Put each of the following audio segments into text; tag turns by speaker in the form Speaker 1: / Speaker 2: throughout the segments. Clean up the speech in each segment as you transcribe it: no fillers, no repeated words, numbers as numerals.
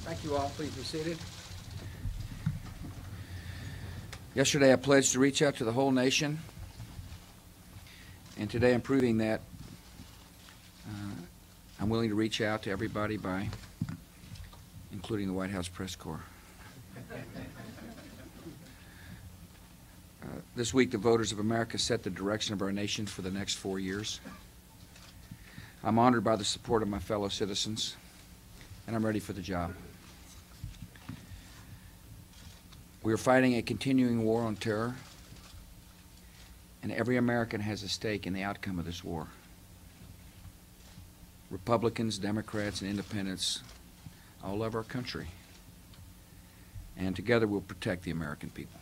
Speaker 1: Thank you all. Please be seated. Yesterday I pledged to reach out to the whole nation, and today I'm proving that I'm willing to reach out to everybody by including the White House press corps. This week the voters of America set the direction of our nation for the next 4 years. I'm honored by the support of my fellow citizens, and I'm ready for the job. We are fighting a continuing war on terror, and every American has a stake in the outcome of this war. Republicans, Democrats, and Independents all love our country, and together we'll protect the American people.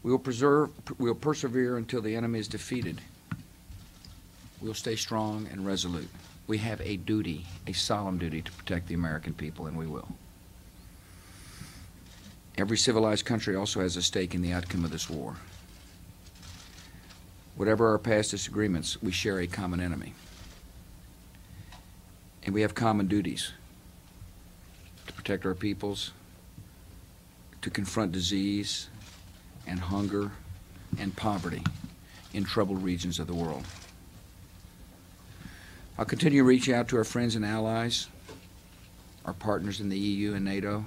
Speaker 1: We will persevere until the enemy is defeated. We'll stay strong and resolute. We have a duty, a solemn duty, to protect the American people, and we will. Every civilized country also has a stake in the outcome of this war. Whatever our past disagreements, we share a common enemy. And we have common duties to protect our peoples, to confront disease and hunger and poverty in troubled regions of the world. I'll continue reaching out to our friends and allies, our partners in the EU and NATO,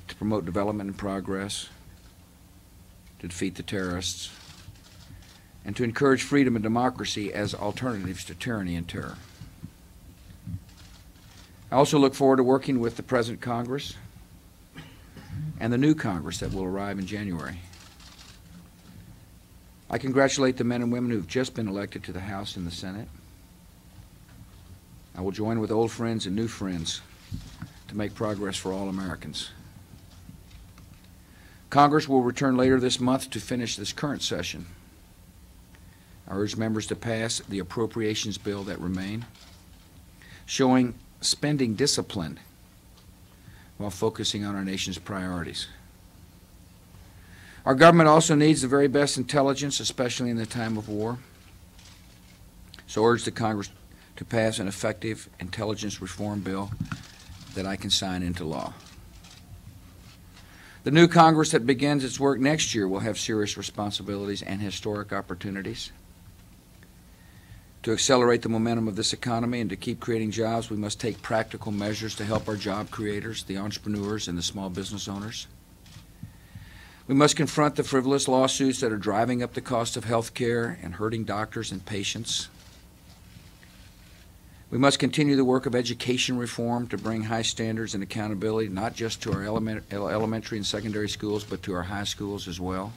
Speaker 1: to promote development and progress, to defeat the terrorists, and to encourage freedom and democracy as alternatives to tyranny and terror. I also look forward to working with the present Congress and the new Congress that will arrive in January. I congratulate the men and women who have just been elected to the House and the Senate. I will join with old friends and new friends to make progress for all Americans. Congress will return later this month to finish this current session. I urge members to pass the appropriations bill that remain, showing spending discipline while focusing on our nation's priorities. Our government also needs the very best intelligence, especially in the time of war. So I urge the Congress to pass an effective intelligence reform bill that I can sign into law. The new Congress that begins its work next year will have serious responsibilities and historic opportunities. To accelerate the momentum of this economy and to keep creating jobs, we must take practical measures to help our job creators, the entrepreneurs, and the small business owners. We must confront the frivolous lawsuits that are driving up the cost of health care and hurting doctors and patients. We must continue the work of education reform to bring high standards and accountability not just to our elementary and secondary schools, but to our high schools as well.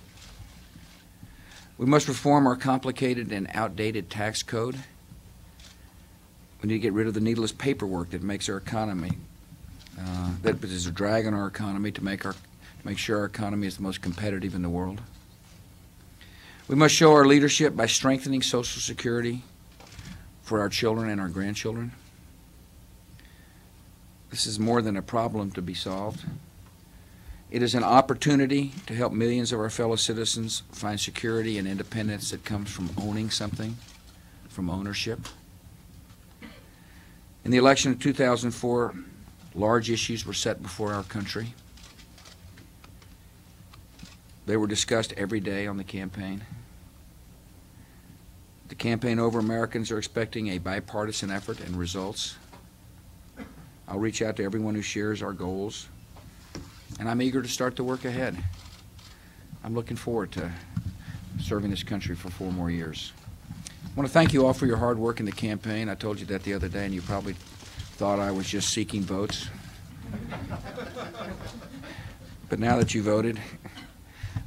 Speaker 1: We must reform our complicated and outdated tax code. We need to get rid of the needless paperwork that makes our economy, that is a drag on our economy, to make sure our economy is the most competitive in the world. We must show our leadership by strengthening Social Security for our children and our grandchildren. This is more than a problem to be solved. It is an opportunity to help millions of our fellow citizens find security and independence that comes from owning something, from ownership. In the election of 2004, large issues were set before our country. They were discussed every day on the campaign. The campaign over Americans are expecting a bipartisan effort and results. I'll reach out to everyone who shares our goals, and I'm eager to start the work ahead. I'm looking forward to serving this country for 4 more years. I want to thank you all for your hard work in the campaign. I told you that the other day, and you probably thought I was just seeking votes. But now that you voted,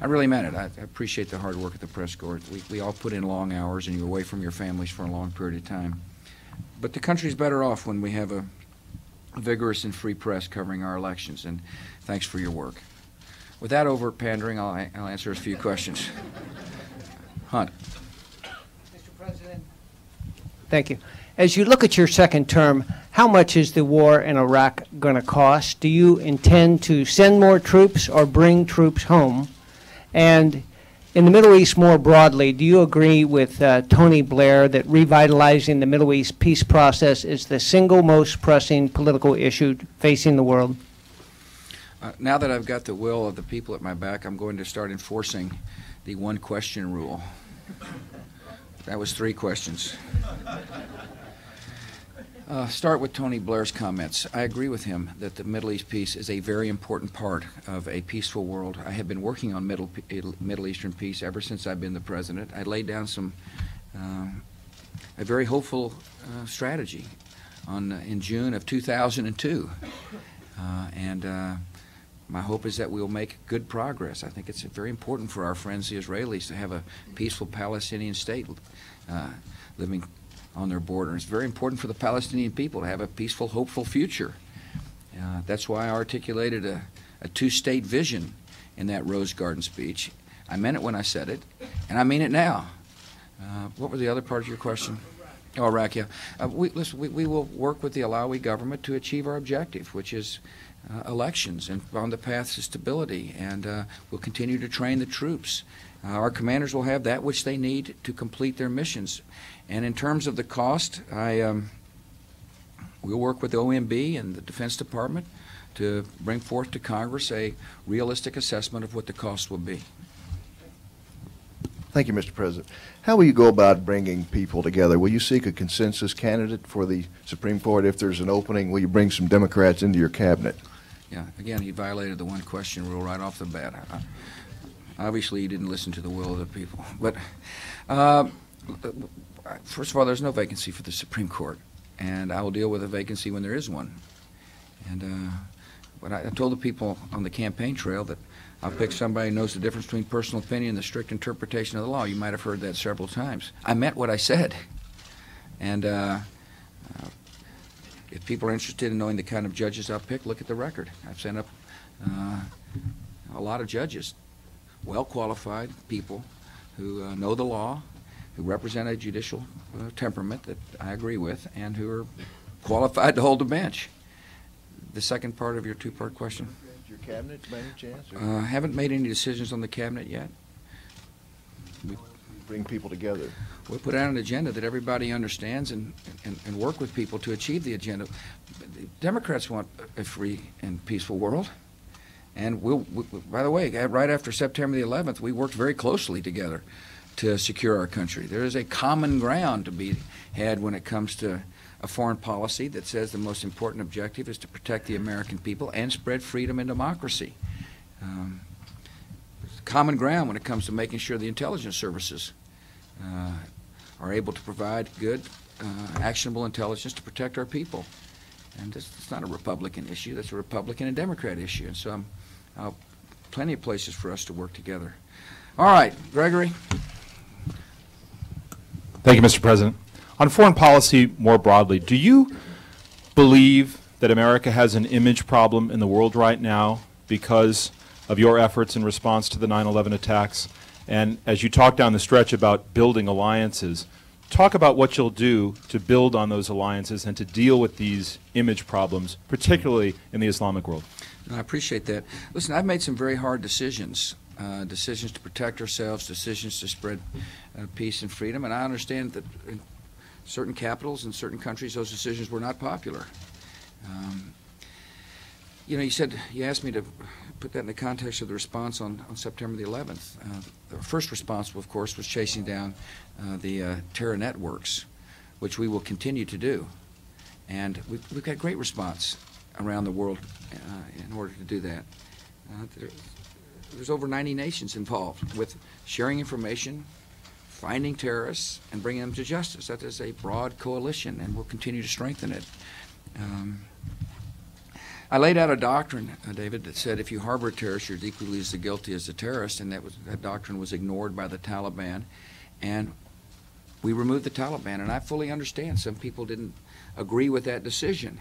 Speaker 1: I really meant it. I appreciate the hard work at the press corps. We all put in long hours, and you're away from your families for a long period of time. But the country's better off when we have a vigorous and free press covering our elections, and thanks for your work. With that overt pandering, I'll answer a few questions. Hunt.
Speaker 2: Mr. President. Thank you. As you look at your second term, how much is the war in Iraq going to cost? Do you intend to send more troops or bring troops home? And In the Middle East more broadly, do you agree with Tony Blair that revitalizing the Middle East peace process is the single most pressing political issue facing the world?
Speaker 1: Now that I've got the will of the people at my back, I'm going to start enforcing the one-question rule. That was 3 questions. Start with Tony Blair's comments. I agree with him that the Middle East peace is a very important part of a peaceful world. I have been working on Middle Eastern peace ever since I've been the president. I laid down a very hopeful strategy in June of 2002. My hope is that we'll make good progress. I think it's very important for our friends, the Israelis, to have a peaceful Palestinian state living on their border. It's very important for the Palestinian people to have a peaceful, hopeful future. That's why I articulated a 2-state vision in that Rose Garden speech. I meant it when I said it, and I mean it now. What was the other part of your question? Oh, Iraq, yeah. Listen, we will work with the Alawi government to achieve our objective, which is elections and on the path to stability, and we'll continue to train the troops. Our commanders will have that which they need to complete their missions. And in terms of the cost, we'll work with the OMB and the Defense Department to bring forth to Congress a realistic assessment of what the cost will be.
Speaker 3: Thank you, Mr. President. How will you go about bringing people together? Will you seek a consensus candidate for the Supreme Court? If there's an opening, will you bring some Democrats into your cabinet?
Speaker 1: Yeah, again, he violated the one-question rule right off the bat. Obviously, he didn't listen to the will of the people. But first of all, there's no vacancy for the Supreme Court, and I will deal with a vacancy when there is one. And but I told the people on the campaign trail that I'll pick somebody who knows the difference between personal opinion and the strict interpretation of the law. You might have heard that several times. I meant what I said. And if people are interested in knowing the kind of judges I'll pick, look at the record. I've sent up a lot of judges, well-qualified people who know the law, who represent a judicial temperament that I agree with, and who are qualified to hold the bench. The second part of your 2-part question?
Speaker 3: Your cabinet, by any chance?
Speaker 1: Haven't made any decisions on the cabinet yet.
Speaker 3: Bring people together.
Speaker 1: We'll put out an agenda that everybody understands and work with people to achieve the agenda. The Democrats want a free and peaceful world. And by the way, right after September the 11th, we worked very closely together to secure our country. There is a common ground to be had when it comes to a foreign policy that says the most important objective is to protect the American people and spread freedom and democracy. Common ground when it comes to making sure the intelligence services are able to provide good, actionable intelligence to protect our people. And it's not a Republican issue. That's a Republican and Democrat issue. And so plenty of places for us to work together. All right, Gregory.
Speaker 4: Thank you, Mr. President. On foreign policy more broadly, do you believe that America has an image problem in the world right now because of your efforts in response to the 9/11 attacks? And as you talk down the stretch about building alliances, talk about what you'll do to build on those alliances and to deal with these image problems, particularly in the Islamic world.
Speaker 1: I appreciate that. Listen, I've made some very hard decisions, decisions to protect ourselves, decisions to spread peace and freedom, and I understand that in certain capitals and certain countries those decisions were not popular. You know, you asked me to put that in the context of the response on September the 11th. The first response, of course, was chasing down the terror networks, which we will continue to do. And we've got great response around the world in order to do that. There's over 90 nations involved with sharing information, finding terrorists, and bringing them to justice. That is a broad coalition, and we'll continue to strengthen it. I laid out a doctrine, David, that said if you harbor a terrorist, you're equally as guilty as the terrorist, and that doctrine was ignored by the Taliban. And we removed the Taliban, and I fully understand some people didn't agree with that decision.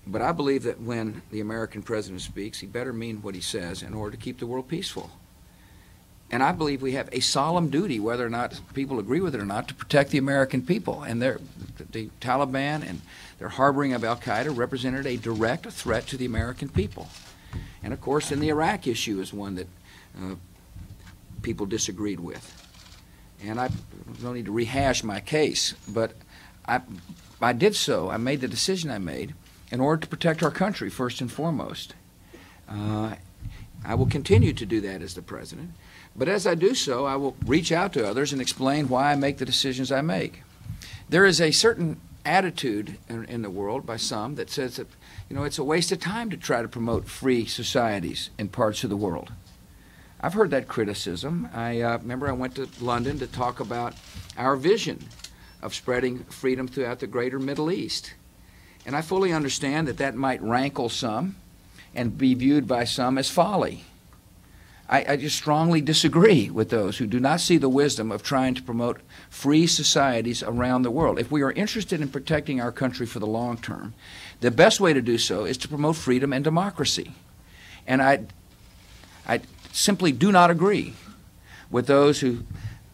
Speaker 1: But I believe that when the American president speaks, he better mean what he says in order to keep the world peaceful. And I believe we have a solemn duty, whether or not people agree with it or not, to protect the American people. And the Taliban and their harboring of al-Qaeda represented a direct threat to the American people. And of course, in the Iraq issue is one that people disagreed with. And I don't need to rehash my case, but I did so. I made the decision I made in order to protect our country first and foremost. I will continue to do that as the president. But as I do so, I will reach out to others and explain why I make the decisions I make. There is a certain attitude in the world by some that says that, you know, it's a waste of time to try to promote free societies in parts of the world. I've heard that criticism. I remember I went to London to talk about our vision of spreading freedom throughout the greater Middle East. And I fully understand that that might rankle some and be viewed by some as folly. I just strongly disagree with those who do not see the wisdom of trying to promote free societies around the world. If we are interested in protecting our country for the long term, the best way to do so is to promote freedom and democracy. And I simply do not agree with those who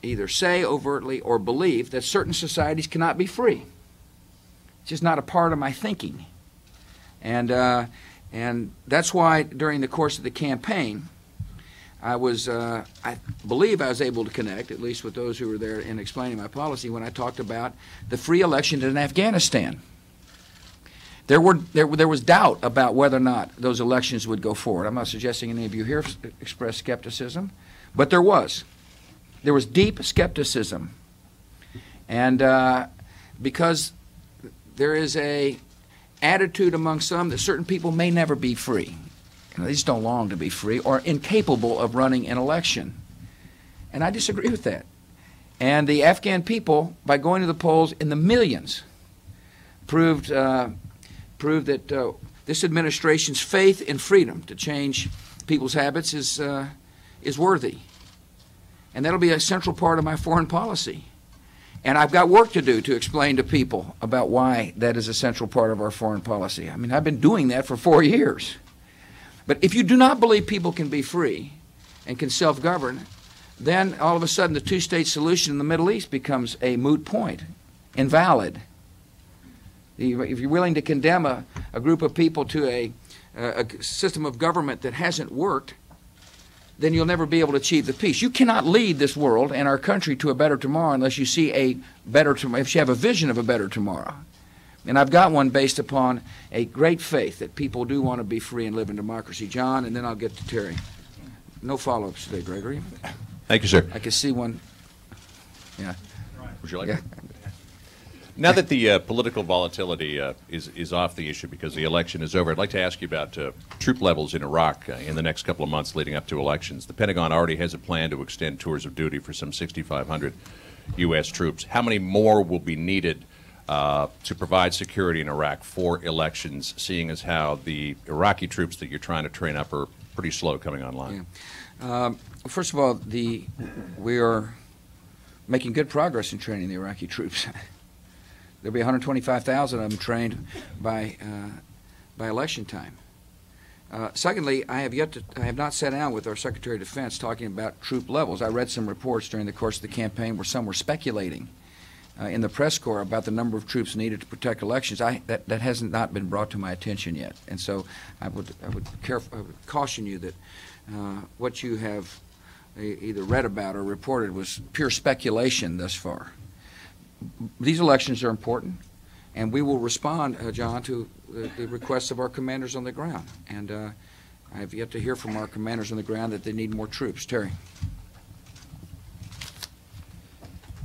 Speaker 1: either say overtly or believe that certain societies cannot be free. It's just not a part of my thinking. And that's why during the course of the campaign, I believe I was able to connect, at least with those who were there in explaining my policy, when I talked about the free election in Afghanistan. There was doubt about whether or not those elections would go forward. I'm not suggesting any of you here expressed skepticism, but there was. There was deep skepticism. And because there is a attitude among some that certain people may never be free. They just don't long to be free or incapable of running an election. And I disagree with that. And the Afghan people, by going to the polls in the millions, proved that this administration's faith in freedom to change people's habits is worthy. And that'll be a central part of my foreign policy. And I've got work to do to explain to people about why that is a central part of our foreign policy. I mean, I've been doing that for 4 years. But if you do not believe people can be free and can self-govern, then all of a sudden the two-state solution in the Middle East becomes a moot point, invalid. If you're willing to condemn a group of people to a system of government that hasn't worked, then you'll never be able to achieve the peace. You cannot lead this world and our country to a better tomorrow unless you see a better tomorrow, if you have a vision of a better tomorrow. And I've got one based upon a great faith that people do want to be free and live in democracy. John, and then I'll get to Terry. No follow-ups today, Gregory.
Speaker 5: Thank you, sir.
Speaker 1: I can see one. Yeah.
Speaker 5: Would you like?
Speaker 1: Yeah.
Speaker 5: Now that the political volatility is off the issue because the election is over, I'd like to ask you about troop levels in Iraq in the next couple of months leading up to elections. The Pentagon already has a plan to extend tours of duty for some 6,500 U.S. troops. How many more will be needed to provide security in Iraq for elections, seeing as how the Iraqi troops that you're trying to train up are pretty slow coming online?
Speaker 1: Yeah. First of all, we are making good progress in training the Iraqi troops. There'll be 125,000 of them trained by election time. Secondly, I have not sat down with our Secretary of Defense talking about troop levels. I read some reports during the course of the campaign where some were speculating in the press corps about the number of troops needed to protect elections. That has not been brought to my attention yet, and so I would caution you that what you have either read about or reported was pure speculation thus far. These elections are important, and we will respond, John, to the requests of our commanders on the ground. And I have yet to hear from our commanders on the ground that they need more troops. Terry.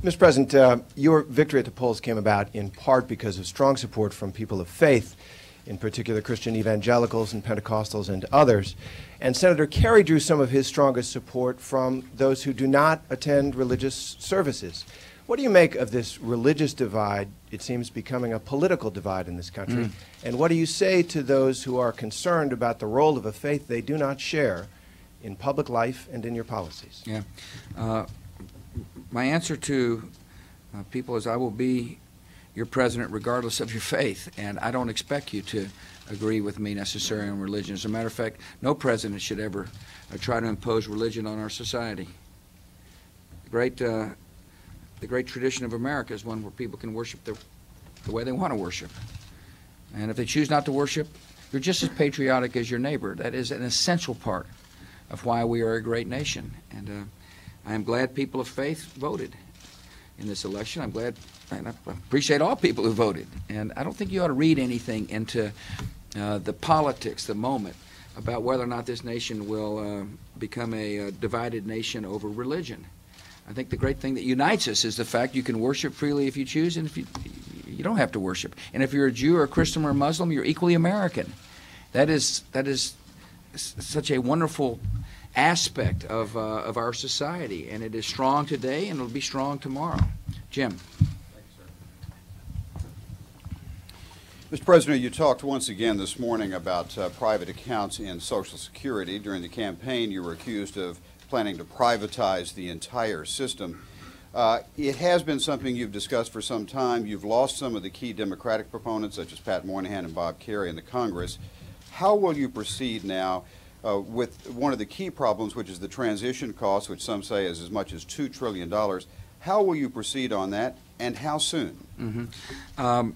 Speaker 6: Mr. President, your victory at the polls came about in part because of strong support from people of faith, in particular Christian evangelicals and Pentecostals and others. And Senator Kerry drew some of his strongest support from those who do not attend religious services. What do you make of this religious divide? It seems becoming a political divide in this country. And what do you say to those who are concerned about the role of a faith they do not share in public life and in your policies?
Speaker 1: Yeah. My answer to people is I will be your president regardless of your faith, and I don't expect you to agree with me necessarily on religion. As a matter of fact, no president should ever try to impose religion on our society. The great tradition of America is one where people can worship the way they want to worship. And if they choose not to worship, you're just as patriotic as your neighbor. That is an essential part of why we are a great nation. And I am glad people of faith voted in this election. I'm glad, and I appreciate all people who voted. And I don't think you ought to read anything into the politics, the moment, about whether or not this nation will become a divided nation over religion. I think the great thing that unites us is the fact you can worship freely if you choose, and if you don't have to worship. And if you're a Jew or a Christian or a Muslim, you're equally American. That is such a wonderful aspect of our society, and it is strong today, and it'll be strong tomorrow. Jim.
Speaker 7: Mr. President, you talked once again this morning about private accounts in Social Security. During the campaign, you were accused of planning to privatize the entire system. It has been something you've discussed for some time. You've lost some of the key Democratic proponents, such as Pat Moynihan and Bob Kerrey in the Congress. How will you proceed now with one of the key problems, which is the transition cost, which some say is as much as $2 trillion? How will you proceed on that, and how soon?
Speaker 1: Mm-hmm.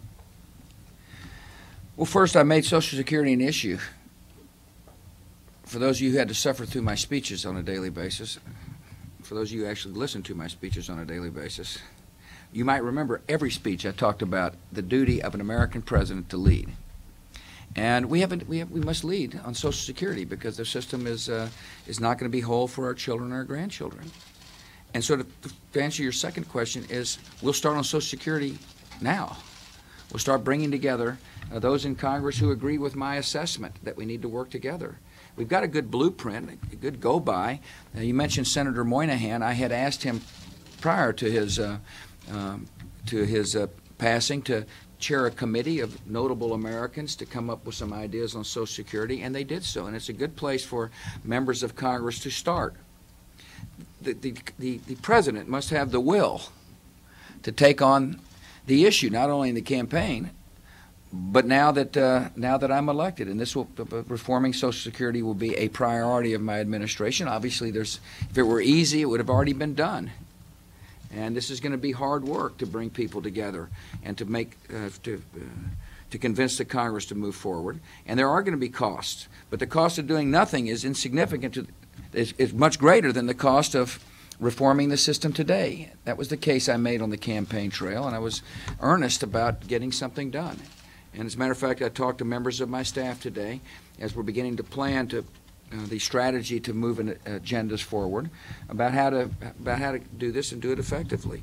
Speaker 1: Well, first, I made Social Security an issue. For those of you who had to suffer through my speeches on a daily basis, for those of you who actually listen to my speeches on a daily basis, you might remember every speech I talked about the duty of an American president to lead. And we must lead on Social Security because the system is not going to be whole for our children and our grandchildren. And so to answer your second question is, we'll start on Social Security now. We'll start bringing together those in Congress who agree with my assessment that we need to work together. We've got a good blueprint, a good go-by. You mentioned Senator Moynihan. I had asked him prior to his passing to chair a committee of notable Americans to come up with some ideas on Social Security, and they did so. And it's a good place for members of Congress to start. The president must have the will to take on the issue, not only in the campaign, but now that I'm elected, and reforming Social Security will be a priority of my administration. Obviously, if it were easy, it would have already been done. And this is going to be hard work to bring people together and to convince the Congress to move forward. And there are going to be costs, but the cost of doing nothing is insignificant. Is much greater than the cost of reforming the system today. That was the case I made on the campaign trail, and I was earnest about getting something done. And as a matter of fact, I talked to members of my staff today as we're beginning to plan the strategy to move agendas forward about how to do this and do it effectively.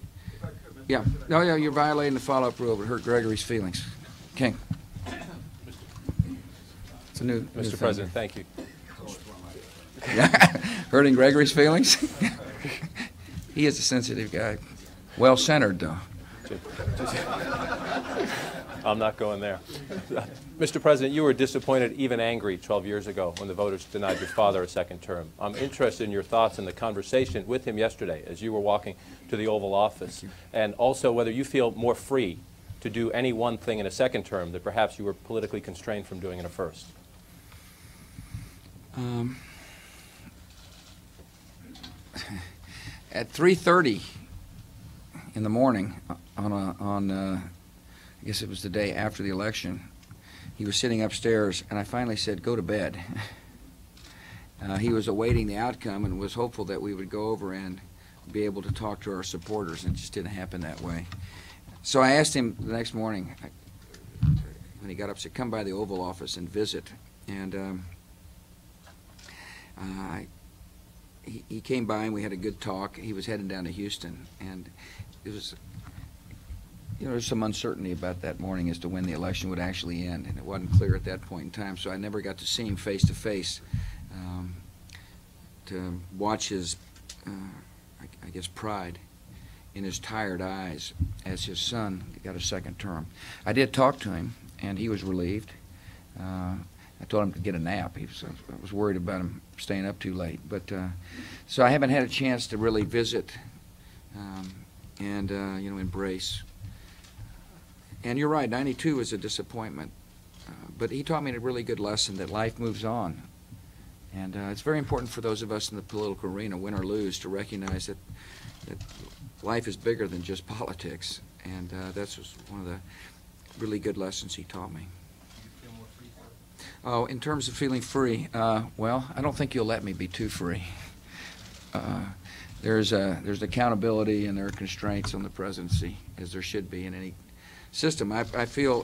Speaker 1: Yeah. No, yeah, you're violating the follow-up rule. It would hurt Gregory's feelings. King. It's a new
Speaker 8: Mr. President, thank you.
Speaker 1: Hurting Gregory's feelings? He is a sensitive guy. Well-centered, though.
Speaker 8: I'm not going there. Mr. President, you were disappointed, even angry, 12 years ago when the voters denied your father a second term. I'm interested in your thoughts in the conversation with him yesterday as you were walking to the Oval Office, and also whether you feel more free to do any one thing in a second term that perhaps you were politically constrained from doing in a first.
Speaker 1: At 3:30 in the morning I guess it was the day after the election, he was sitting upstairs, and I finally said, "Go to bed." He was awaiting the outcome and was hopeful that we would go over and be able to talk to our supporters, and it just didn't happen that way. So I asked him the next morning, when he got up, said, "Come by the Oval Office and visit." And he came by and we had a good talk. He was heading down to Houston, and it was, there's some uncertainty about that morning as to when the election would actually end, and it wasn't clear at that point in time, so I never got to see him face to face to watch his, I guess, pride in his tired eyes as his son got a second term. I did talk to him, and he was relieved. I told him to get a nap. I was worried about him staying up too late. But so I haven't had a chance to really visit and embrace. And you're right, 92 was a disappointment. But he taught me a really good lesson that life moves on. And it's very important for those of us in the political arena, win or lose, to recognize that life is bigger than just politics. And that's one of the really good lessons he taught me. Oh, in terms of feeling free, well, I don't think you'll let me be too free. there's accountability and there are constraints on the presidency, as there should be in any system. I feel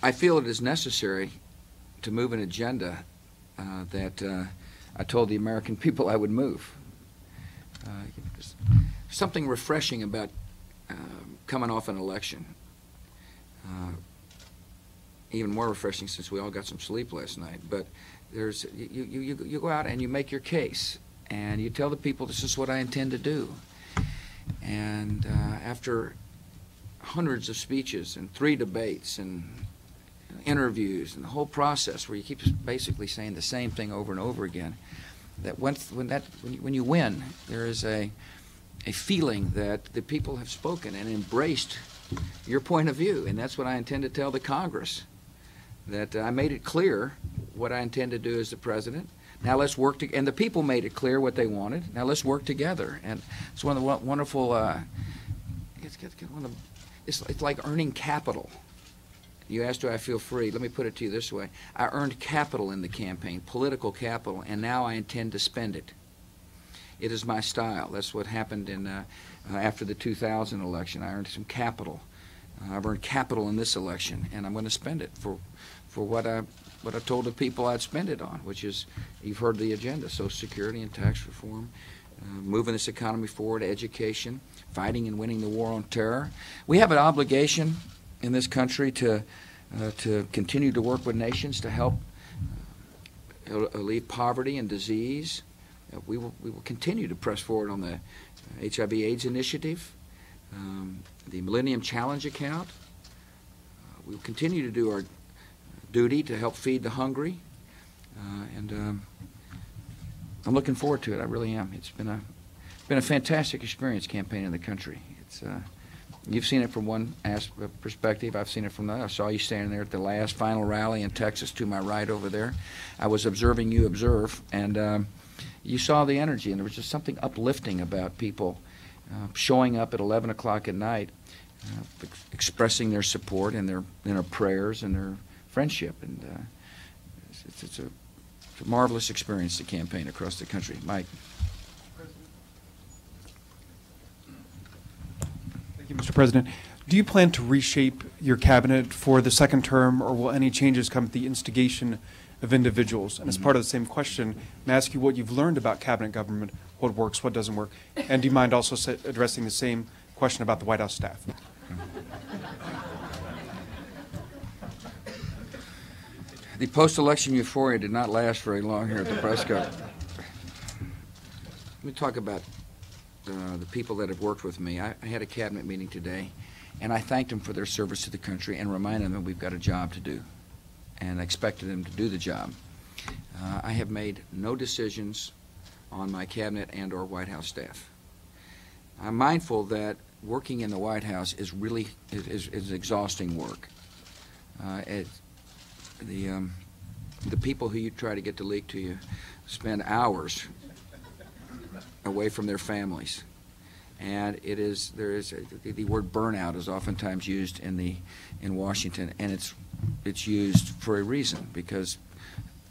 Speaker 1: it is necessary to move an agenda that I told the American people I would move. There's something refreshing about coming off an election. Even more refreshing since we all got some sleep last night. But there's you go out and you make your case, and you tell the people this is what I intend to do. And after hundreds of speeches and 3 debates and interviews and the whole process where you keep basically saying the same thing over and over again, that when you win, there is a feeling that the people have spoken and embraced your point of view, and that's what I intend to tell the Congress, that I made it clear what I intend to do as the president. Now let's work together. And the people made it clear what they wanted. Now let's work together. And it's one of the wonderful, it's like earning capital. You asked, do I feel free? Let me put it to you this way. I earned capital in the campaign, political capital, and now I intend to spend it. It is my style. That's what happened after the 2000 election. I earned some capital. I've earned capital in this election, and I'm going to spend it for what I told the people I'd spend it on, which is, you've heard the agenda: Social Security and tax reform, moving this economy forward, education, fighting and winning the war on terror. We have an obligation in this country to continue to work with nations to help alleviate poverty and disease. We will continue to press forward on the HIV/AIDS initiative, the Millennium Challenge account. We will continue to do our duty to help feed the hungry, and I'm looking forward to it. I really am. It's been a fantastic experience campaigning in the country. It's you've seen it from one perspective. I've seen it from the other. I saw you standing there at the last final rally in Texas to my right over there. I was observing you observe, and you saw the energy, and there was just something uplifting about people showing up at 11 o'clock at night, expressing their support and their prayers and their friendship. And it's a marvelous experience to campaign across the country. Mike.
Speaker 9: Thank you, Mr. President. Do you plan to reshape your cabinet for the second term, or will any changes come at the instigation of individuals? And as part of the same question, may I ask you what you've learned about cabinet government, what works, what doesn't work? And do you mind also addressing the same question about the White House staff?
Speaker 1: The post-election euphoria did not last very long here at the press club. Let me talk about the people that have worked with me. I had a cabinet meeting today, and I thanked them for their service to the country and reminded them we've got a job to do, and I expected them to do the job. I have made no decisions on my cabinet and or White House staff. I'm mindful that working in the White House is really is exhausting work. The people who you try to get to leak to you spend hours away from their families, and the word burnout is oftentimes used in Washington, and it's used for a reason, because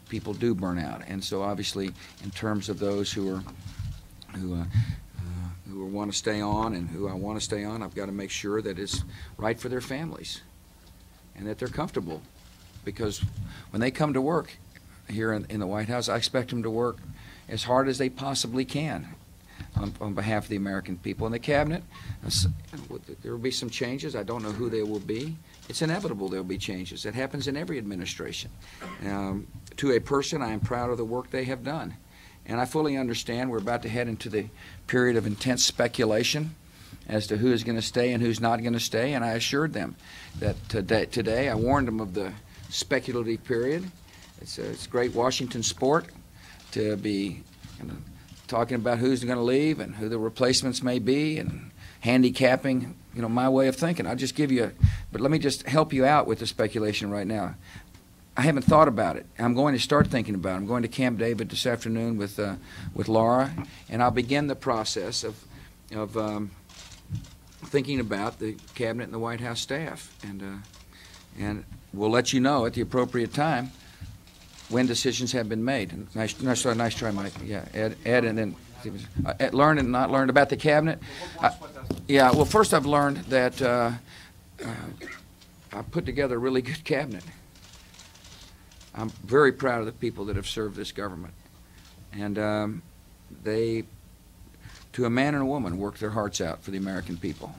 Speaker 1: people do burn out. And so obviously, in terms of those who want to stay on and who I want to stay on, I've got to make sure that it's right for their families and that they're comfortable. Because when they come to work here in the White House, I expect them to work as hard as they possibly can on behalf of the American people. In the cabinet, there will be some changes. I don't know who they will be. It's inevitable there will be changes. It happens in every administration. To a person, I am proud of the work they have done. And I fully understand we're about to head into the period of intense speculation as to who is going to stay and who's not going to stay. And I assured them that today I warned them of the speculative period. It's great Washington sport to be talking about who's going to leave and who the replacements may be and handicapping, my way of thinking. I'll just give you but let me just help you out with the speculation right now. I haven't thought about it. I'm going to start thinking about it. I'm going to Camp David this afternoon with Laura, and I'll begin the process of thinking about the cabinet and the White House staff, and we'll let you know at the appropriate time when decisions have been made. Nice try, Mike. Yeah, Ed, and then learned and not learned about the cabinet. Yeah, well, first I've learned that I put together a really good cabinet. I'm very proud of the people that have served this government, and they, to a man and a woman, work their hearts out for the American people.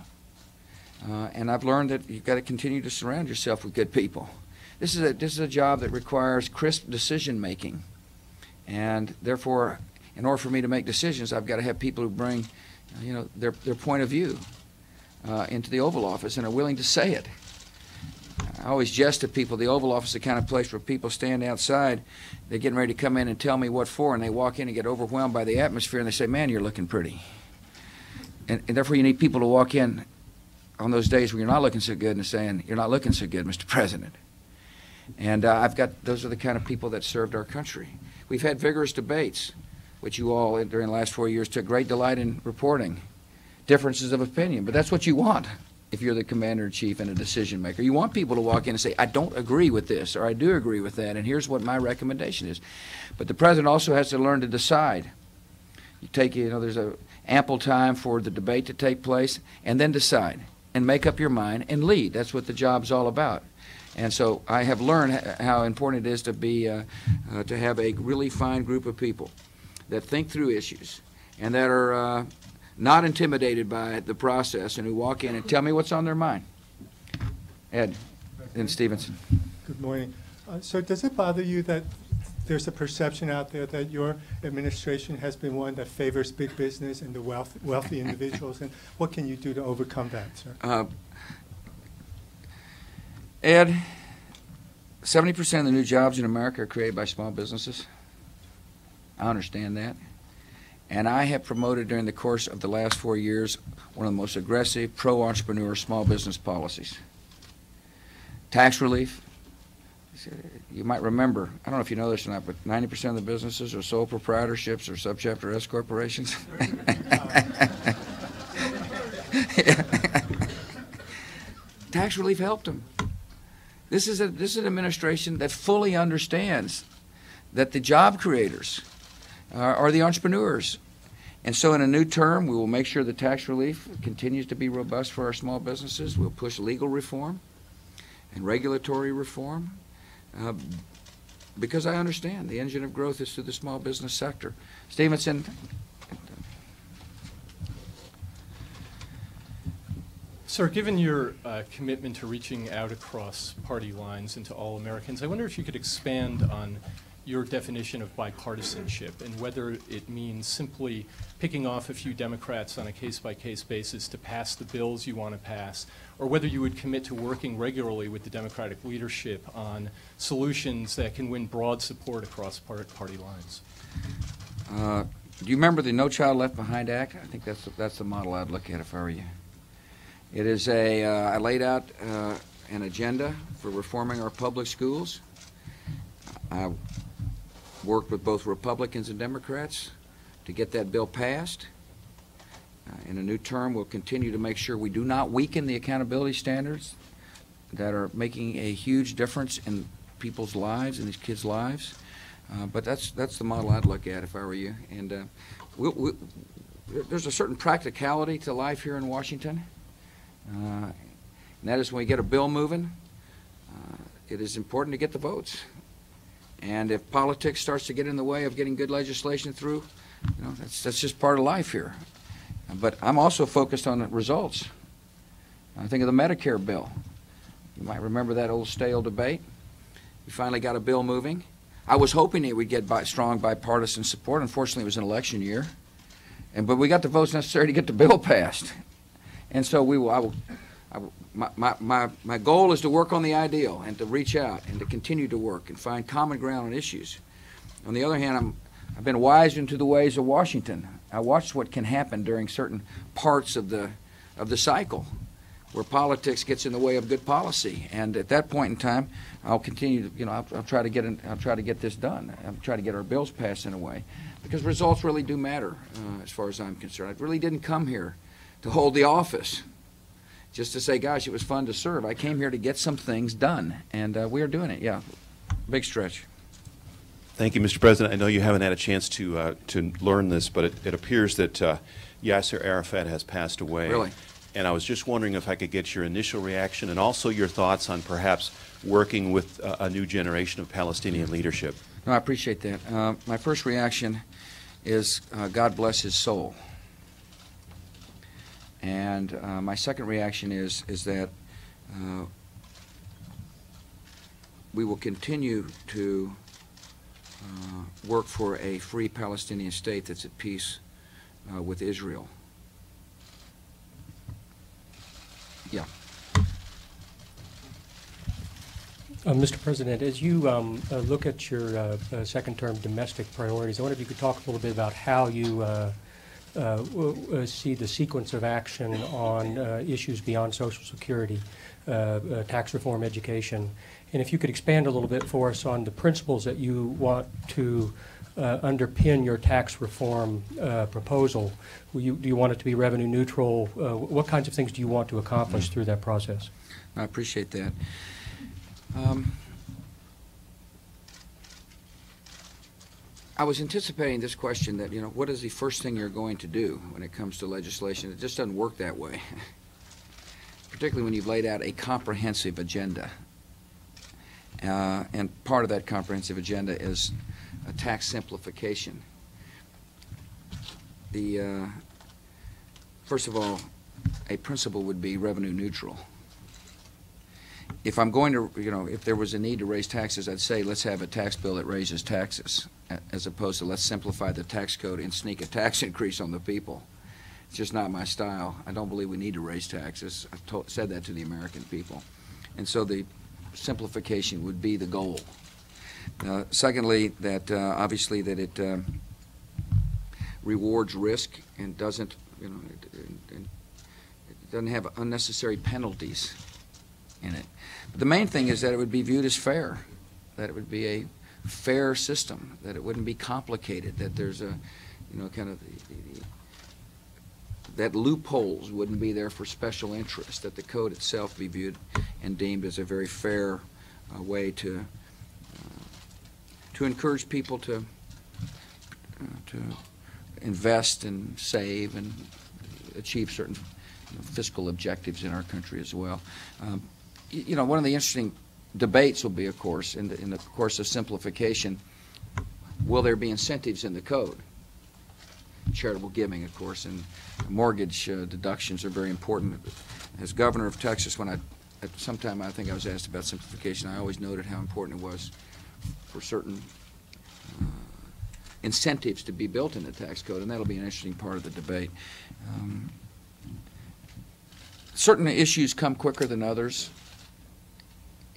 Speaker 1: And I've learned that you've got to continue to surround yourself with good people. This is a job that requires crisp decision making, and therefore, in order for me to make decisions, I've got to have people who bring, their point of view into the Oval Office and are willing to say it. I always jest to people, the Oval Office is the kind of place where people stand outside, they're getting ready to come in and tell me what for, and they walk in and get overwhelmed by the atmosphere, and they say, "Man, you're looking pretty." And therefore, you need people to walk in on those days when you're not looking so good and saying, "You're not looking so good, Mr. President." And those are the kind of people that served our country. We've had vigorous debates, which you all, during the last 4 years, took great delight in reporting. Differences of opinion, but that's what you want if you're the commander-in-chief and a decision maker. You want people to walk in and say, "I don't agree with this," or "I do agree with that, and here's what my recommendation is." But the president also has to learn to decide. There's ample time for the debate to take place, and then decide, and make up your mind, and lead. That's what the job's all about. And so I have learned how important it is to have a really fine group of people that think through issues and that are not intimidated by the process and who walk in and tell me what's on their mind. Ed and Stevenson.
Speaker 10: Good morning. So does it bother you that there's a perception out there that your administration has been one that favors big business and the wealthy individuals? And what can you do to overcome that, sir?
Speaker 1: Ed, 70% of the new jobs in America are created by small businesses. I understand that. And I have promoted during the course of the last 4 years one of the most aggressive pro-entrepreneur small business policies. Tax relief. You might remember, I don't know if you know this or not, but 90% of the businesses are sole proprietorships or subchapter S corporations. Tax relief helped them. This is an administration that fully understands that the job creators are the entrepreneurs. And so in a new term, we will make sure the tax relief continues to be robust for our small businesses. We'll push legal reform and regulatory reform because I understand the engine of growth is through the small business sector. Stevenson.
Speaker 11: Sir, given your commitment to reaching out across party lines into all Americans, I wonder if you could expand on your definition of bipartisanship and whether it means simply picking off a few Democrats on a case-by-case basis to pass the bills you want to pass, or whether you would commit to working regularly with the Democratic leadership on solutions that can win broad support across party lines.
Speaker 1: Do you remember the No Child Left Behind Act? I think that's the model I'd look at if I were you. It is I laid out an agenda for reforming our public schools. I worked with both Republicans and Democrats to get that bill passed. In a new term, we'll continue to make sure we do not weaken the accountability standards that are making a huge difference in people's lives and these kids' lives. But that's the model I'd look at if I were you. And there's a certain practicality to life here in Washington. And that is when we get a bill moving, it is important to get the votes. And if politics starts to get in the way of getting good legislation through, that's just part of life here. But I'm also focused on results. I think of the Medicare bill. You might remember that old stale debate. We finally got a bill moving. I was hoping it would get strong bipartisan support. Unfortunately, it was an election year. But we got the votes necessary to get the bill passed. And so my goal is to work on the ideal and to reach out and to continue to work and find common ground on issues. On the other hand, I've been wise into the ways of Washington. I watched what can happen during certain parts of the cycle where politics gets in the way of good policy. And at that point in time, I'll continue to, I'll try to get this done. I'll try to get our bills passed in a way because results really do matter as far as I'm concerned. I really didn't come here to hold the office just to say, gosh, it was fun to serve. I came here to get some things done, and we are doing it, yeah. Big stretch.
Speaker 12: Thank you, Mr. President. I know you haven't had a chance to learn this, but it appears that Yasser Arafat has passed away.
Speaker 1: Really?
Speaker 12: And I was just wondering if I could get your initial reaction and also your thoughts on perhaps working with a new generation of Palestinian leadership.
Speaker 1: No, I appreciate that. My first reaction is God bless his soul. And my second reaction is that we will continue to work for a free Palestinian state that's at peace with Israel. Yeah.
Speaker 13: Mr. President, as you look at your second-term domestic priorities, I wonder if you could talk a little bit about how you see the sequence of action on issues beyond Social Security, tax reform, education, and if you could expand a little bit for us on the principles that you want to underpin your tax reform proposal. Do you want it to be revenue neutral? What kinds of things do you want to accomplish through that process?
Speaker 1: I appreciate that. I was anticipating this question that, what is the first thing you're going to do when it comes to legislation? It just doesn't work that way, particularly when you've laid out a comprehensive agenda. And part of that comprehensive agenda is a tax simplification. First of all, a principle would be revenue neutral. If I'm going to, if there was a need to raise taxes, I'd say let's have a tax bill that raises taxes, as opposed to let's simplify the tax code and sneak a tax increase on the people. It's just not my style. I don't believe we need to raise taxes. I've said that to the American people. And so the simplification would be the goal. Secondly, that obviously that it rewards risk and doesn't, it doesn't have unnecessary penalties in it. But the main thing is that it would be viewed as fair, that it would be a fair system, that it wouldn't be complicated, that there's a, kind of that loopholes wouldn't be there for special interest, that the code itself be viewed and deemed as a very fair way to encourage people to invest and save and achieve certain fiscal objectives in our country as well. One of the interesting debates will be, of course, in the course of simplification, will there be incentives in the code? Charitable giving, of course, and mortgage deductions are very important. As governor of Texas, at some time I think I was asked about simplification, I always noted how important it was for certain incentives to be built in the tax code, and that'll be an interesting part of the debate. Certain issues come quicker than others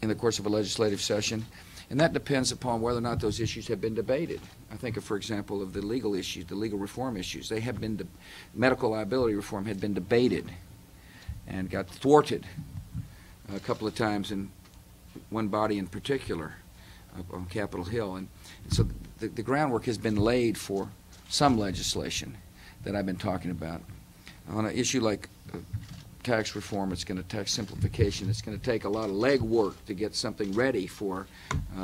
Speaker 1: in the course of a legislative session, and that depends upon whether or not those issues have been debated. I think, for example, of the legal issues, the legal reform issues. They have been, medical liability reform had been debated and got thwarted a couple of times in one body in particular on Capitol Hill. And so the groundwork has been laid for some legislation that I've been talking about. On an issue like tax reform, tax simplification, it's going to take a lot of legwork to get something ready for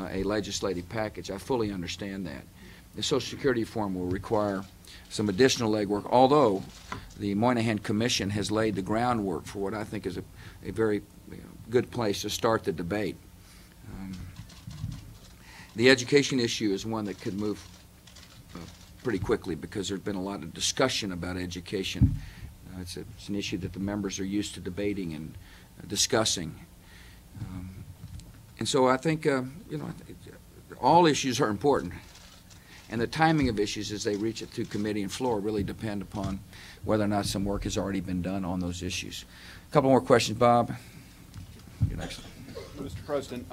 Speaker 1: a legislative package. I fully understand that. The Social Security reform will require some additional legwork, although the Moynihan Commission has laid the groundwork for what I think is a very good place to start the debate. The education issue is one that could move pretty quickly because there's been a lot of discussion about education. It's an issue that the members are used to debating and discussing. And so I think, all issues are important. And the timing of issues as they reach it through committee and floor really depend upon whether or not some work has already been done on those issues. A couple more questions, Bob. You're next.
Speaker 14: Mr. President,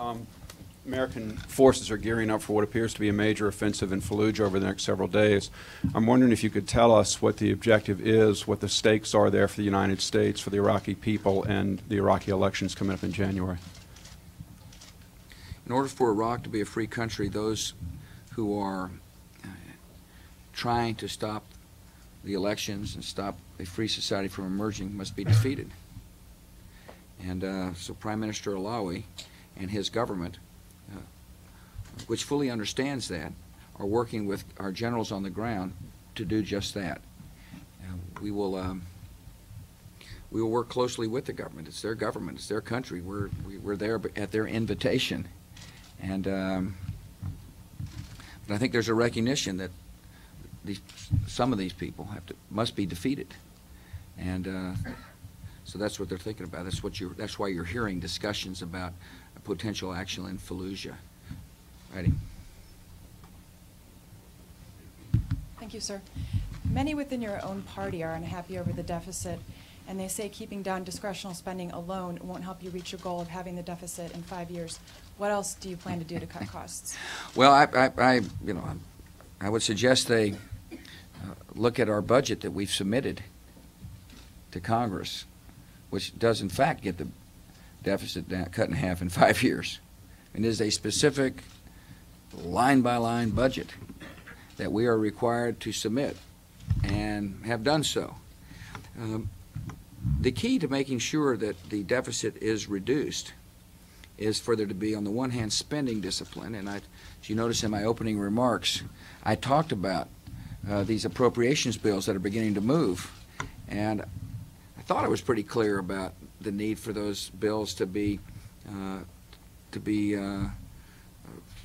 Speaker 14: American forces are gearing up for what appears to be a major offensive in Fallujah over the next several days. I'm wondering if you could tell us what the objective is, what the stakes are there for the United States, for the Iraqi people, and the Iraqi elections coming up in January.
Speaker 1: In order for Iraq to be a free country, those who are trying to stop the elections and stop a free society from emerging must be defeated. And so Prime Minister Alawi and his government, which fully understands that, are working with our generals on the ground to do just that. We will work closely with the government. It's their government. It's their country. We're there at their invitation, and but I think there's a recognition that some of these people must be defeated, and so that's what they're thinking about. That's why you're hearing discussions about a potential action in Fallujah. Righty.
Speaker 15: Thank you, sir. Many within your own party are unhappy over the deficit, and they say keeping down discretional spending alone won't help you reach your goal of having the deficit in 5 years. What else do you plan to do to cut costs?
Speaker 1: Well, I would suggest they look at our budget that we've submitted to Congress, which does in fact get the deficit cut in half in 5 years. And it is a specific line-by-line budget that we are required to submit and have done so. The key to making sure that the deficit is reduced is for there to be, on the one hand, spending discipline. And as you notice in my opening remarks, I talked about these appropriations bills that are beginning to move. And I thought I was pretty clear about the need for those bills to be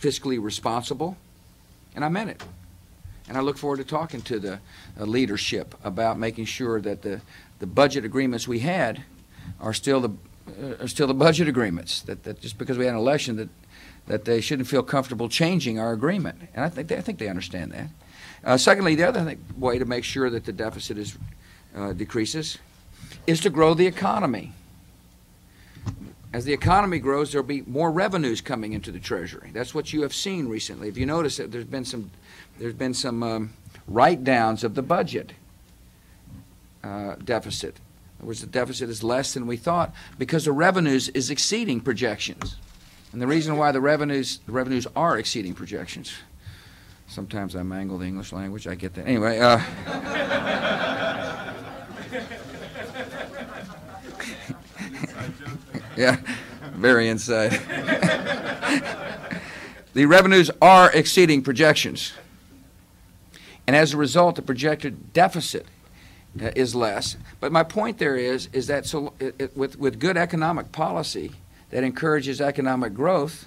Speaker 1: fiscally responsible, and I meant it. And I look forward to talking to the leadership about making sure that the budget agreements we had are still the budget agreements. That just because we had an election that they shouldn't feel comfortable changing our agreement. And I think they understand that. Secondly, the other way to make sure that the deficit decreases is to grow the economy. As the economy grows, there'll be more revenues coming into the Treasury. That's what you have seen recently. If you notice that there's been some write-downs of the budget deficit. In other words, the deficit is less than we thought because the revenues is exceeding projections. And the reason why the revenues are exceeding projections. Sometimes I mangle the English language. I get that. Anyway. Yeah, very inside. The revenues are exceeding projections. And as a result, the projected deficit is less. But my point there is that with good economic policy that encourages economic growth,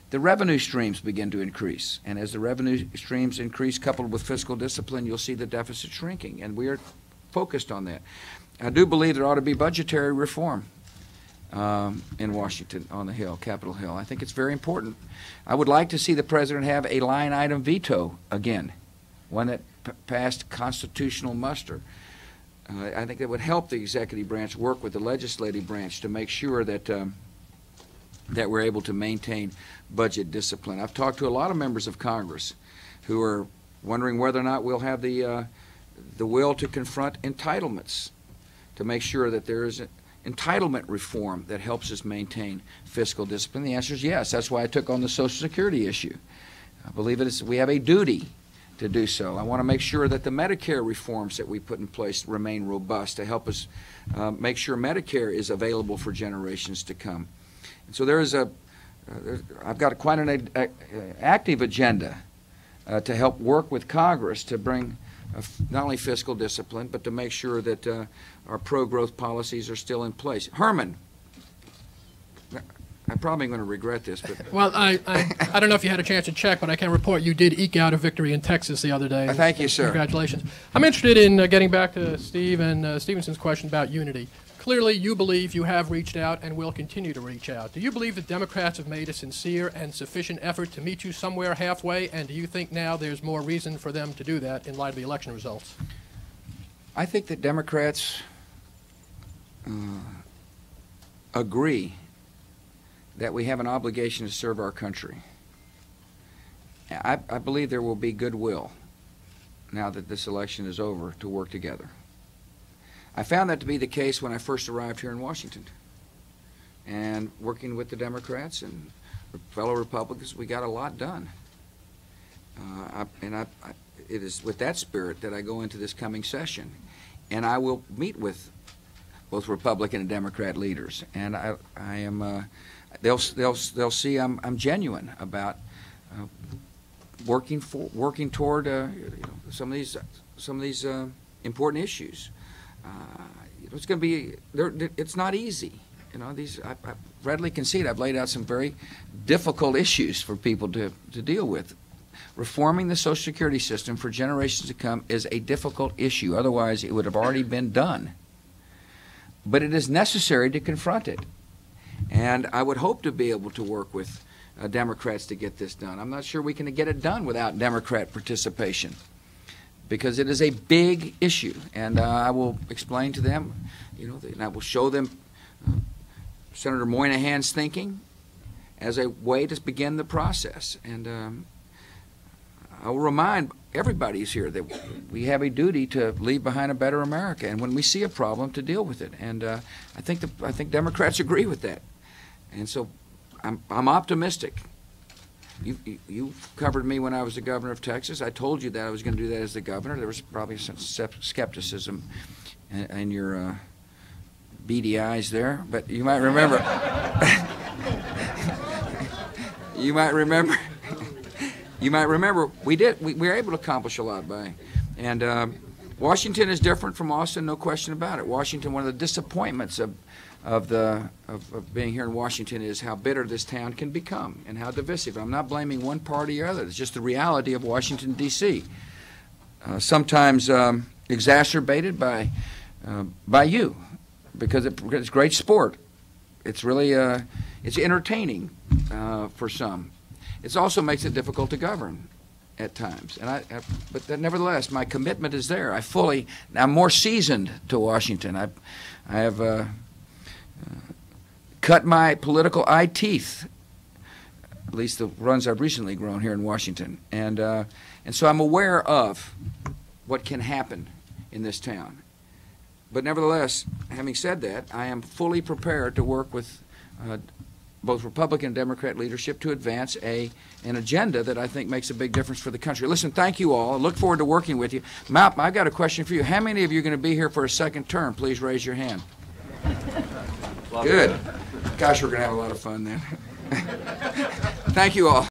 Speaker 1: the revenue streams begin to increase. And as the revenue streams increase, coupled with fiscal discipline, you'll see the deficit shrinking. And we are focused on that. I do believe there ought to be budgetary reform in Washington on the Hill, Capitol Hill. I think it's very important. I would like to see the president have a line item veto again, one that passed constitutional muster. I think that would help the executive branch work with the legislative branch to make sure that that we're able to maintain budget discipline. I've talked to a lot of members of Congress who are wondering whether or not we'll have the will to confront entitlements, to make sure that there is entitlement reform that helps us maintain fiscal discipline. The answer is yes. That's why I took on the Social Security issue. I believe we have a duty to do so. I want to make sure that the Medicare reforms that we put in place remain robust to help us make sure Medicare is available for generations to come. And so I've got quite an active agenda to help work with Congress to bring not only fiscal discipline, but to make sure that our pro-growth policies are still in place. Herman, I'm probably going to regret this, but
Speaker 16: well, I don't know if you had a chance to check, but I can report you did eke out a victory in Texas the other day.
Speaker 1: Thank you, sir.
Speaker 16: Congratulations. I'm interested in getting back to Steve and Stevenson's question about unity. Clearly, you believe you have reached out and will continue to reach out. Do you believe the Democrats have made a sincere and sufficient effort to meet you somewhere halfway, and do you think now there's more reason for them to do that in light of the election results?
Speaker 1: I think that Democrats agree that we have an obligation to serve our country. I believe there will be goodwill now that this election is over to work together. I found that to be the case when I first arrived here in Washington. And working with the Democrats and fellow Republicans, we got a lot done. It is with that spirit that I go into this coming session. And I will meet with both Republican and Democrat leaders. And they'll see I'm genuine about working toward some of these important issues. It's going to be it's not easy. I readily concede I've laid out some very difficult issues for people to deal with. Reforming the Social Security system for generations to come is a difficult issue. Otherwise, it would have already been done. But it is necessary to confront it. And I would hope to be able to work with Democrats to get this done. I'm not sure we can get it done without Democrat participation, because it is a big issue. And I will explain to them, and I will show them Senator Moynihan's thinking as a way to begin the process. And I will remind everybody who's here that we have a duty to leave behind a better America, and when we see a problem, to deal with it. And I think Democrats agree with that. And so I'm optimistic. You covered me when I was the governor of Texas. I told you that I was going to do that as the governor. There was probably some skepticism in your beady eyes there, but you might remember. You might remember. You might remember we were able to accomplish a lot by, and Washington is different from Austin, no question about it. Washington, one of the disappointments of being here in Washington is how bitter this town can become and how divisive. I'm not blaming one party or other. It's just the reality of Washington, D.C. Sometimes exacerbated by you, because it's great sport. It's really it's entertaining for some. It also makes it difficult to govern at times. But nevertheless, my commitment is there. I'm more seasoned to Washington. I have cut my political eye teeth, at least the ones I've recently grown here in Washington. And so I'm aware of what can happen in this town. But nevertheless, having said that, I am fully prepared to work with both Republican and Democrat leadership to advance an agenda that I think makes a big difference for the country. Listen, thank you all. I look forward to working with you. Malcolm, I've got a question for you. How many of you are going to be here for a second term? Please raise your hand. Good. Gosh, we're going to have a lot of fun then. Thank you all.